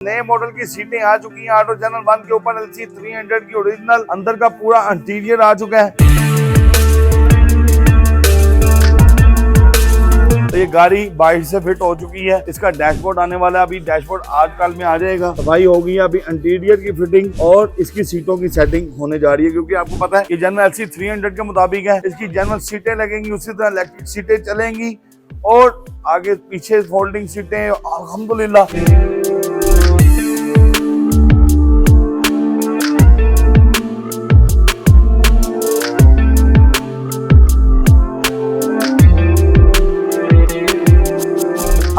नए मॉडल की सीटें आ चुकी हैं ऑटो चैनल 1 के ऊपर। LC300 की ओरिजिनल अंदर का पूरा इंटीरियर आ चुका है। तो ये गाड़ी बाइक से फिट हो चुकी है। इसका डैशबोर्ड आने वाला है, अभी डैशबोर्ड आज कल में आ जाएगा। सफाई हो गई है, अभी इंटीरियर की फिटिंग और इसकी सीटों की सेटिंग होने जा रही है, क्योंकि आपको पता है कि जनरल LC300 के मुताबिक है। इसकी जनरल सीटें लगेंगी, उसी तरह इलेक्ट्रिक सीटें चलेंगी और आगे पीछे फोल्डिंग सीटें। अल्हम्दुलिल्लाह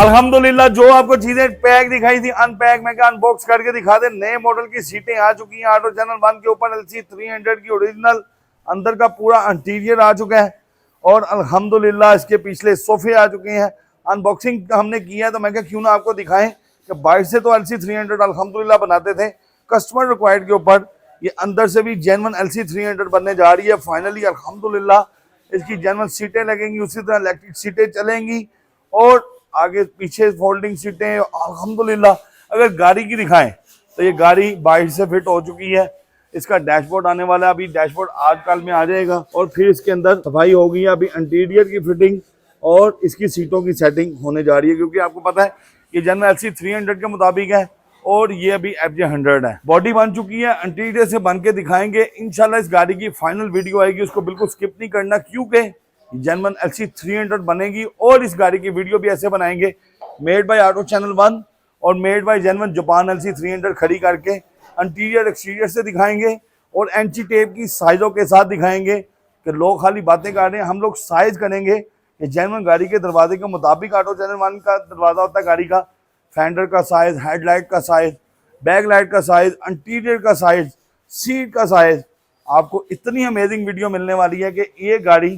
अल्हम्दुलिल्लाह जो आपको चीजें पैक दिखाई थी अनपैक मैं अनबॉक्स करके दिखा दे। नए मॉडल की सीटें आ चुकी हैं ऑटो चैनल 1 के ऊपर। LC300 की ओरिजिनल अंदर का पूरा इंटीरियर आ चुका है और अल्हम्दुलिल्लाह इसके पिछले सोफे आ चुके हैं। अनबॉक्सिंग हमने किया है तो मैं क्यों ना आपको दिखाएं कि बाहर से तो LC300 अल्हम्दुलिल्लाह बनाते थे, कस्टमर रिक्वायर्ड के ऊपर ये अंदर से भी जेन्युइन LC300 बनने जा रही है फाइनली अल्हम्दुलिल्लाह। इसकी जेन्युइन सीटें लगेंगी, उसी तरह इलेक्ट्रिक सीटें चलेंगी और आगे पीछे फोल्डिंग सीटें। अल्हम्दुलिल्लाह अगर गाड़ी की दिखाएं तो ये गाड़ी बाइक से फिट हो चुकी है। इसका डैशबोर्ड आने वाला है, अभी डैशबोर्ड आज कल में आ जाएगा और फिर इसके अंदर सफाई हो गई है, अभी इंटीरियर की फिटिंग और इसकी सीटों की सेटिंग होने जा रही है, क्योंकि आपको पता है कि जनरल LC300 के मुताबिक है और ये अभी FJ100 है। बॉडी बन चुकी है, इंटीरियर से बन के दिखाएंगे इंशाल्लाह। इस गाड़ी की फाइनल वीडियो आएगी, उसको बिल्कुल स्किप नहीं करना, क्योंकि जेन्युइन LC300 बनेगी और इस गाड़ी की वीडियो भी ऐसे बनाएंगे मेड बाय ऑटो चैनल 1 और made by genuine Japan LC300 खड़ी करके इंटीरियर एक्सटीरियर से दिखाएंगे और एंटी टेप की साइजों के साथ दिखाएंगे कि लोग खाली बातें कर रहे हैं, हम लोग साइज करेंगे कि जेन्युइन गाड़ी के दरवाजे के मुताबिक ऑटो चैनल 1 का दरवाजा होता है गाड़ी का, फेंडर का साइज, हेडलाइट का साइज, बैक लाइट का साइज, इंटीरियर का साइज, सीट का साइज। आपको इतनी अमेजिंग वीडियो मिलने वाली है कि ये गाड़ी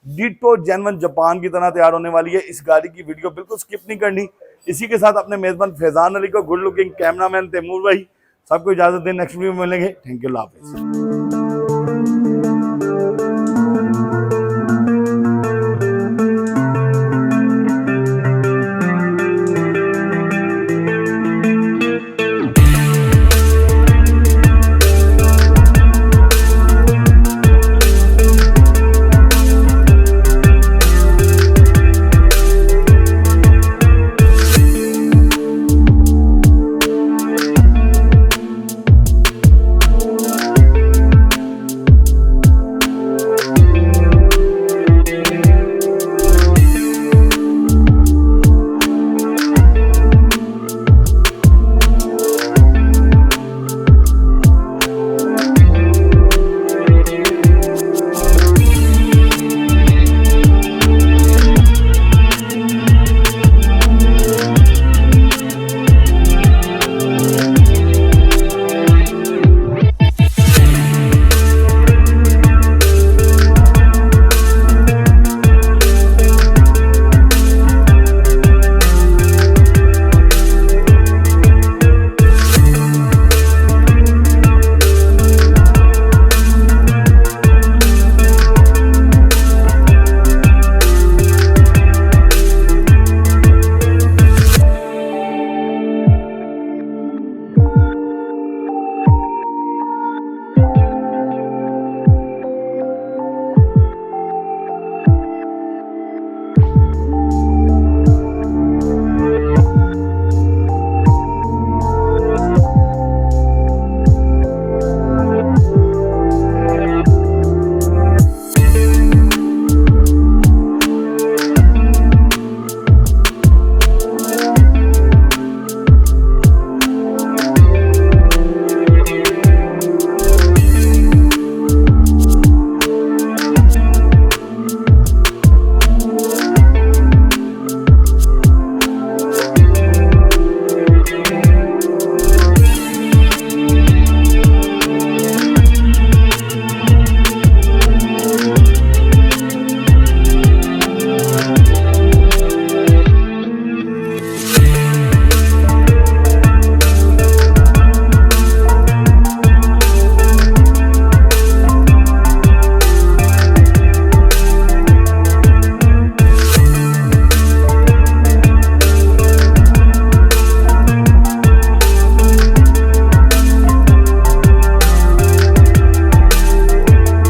डिटो जेन्युइन जापान की तरह तैयार होने वाली है। इस गाड़ी की वीडियो बिल्कुल स्किप नहीं करनी। इसी के साथ अपने मेजबान फैजान अली को, गुड लुकिंग कैमरामैन तैमूर भाई सबको इजाजत दें। नेक्स्ट वीडियो में मिलेंगे। थैंक यू, अल्लाह हाफिज़।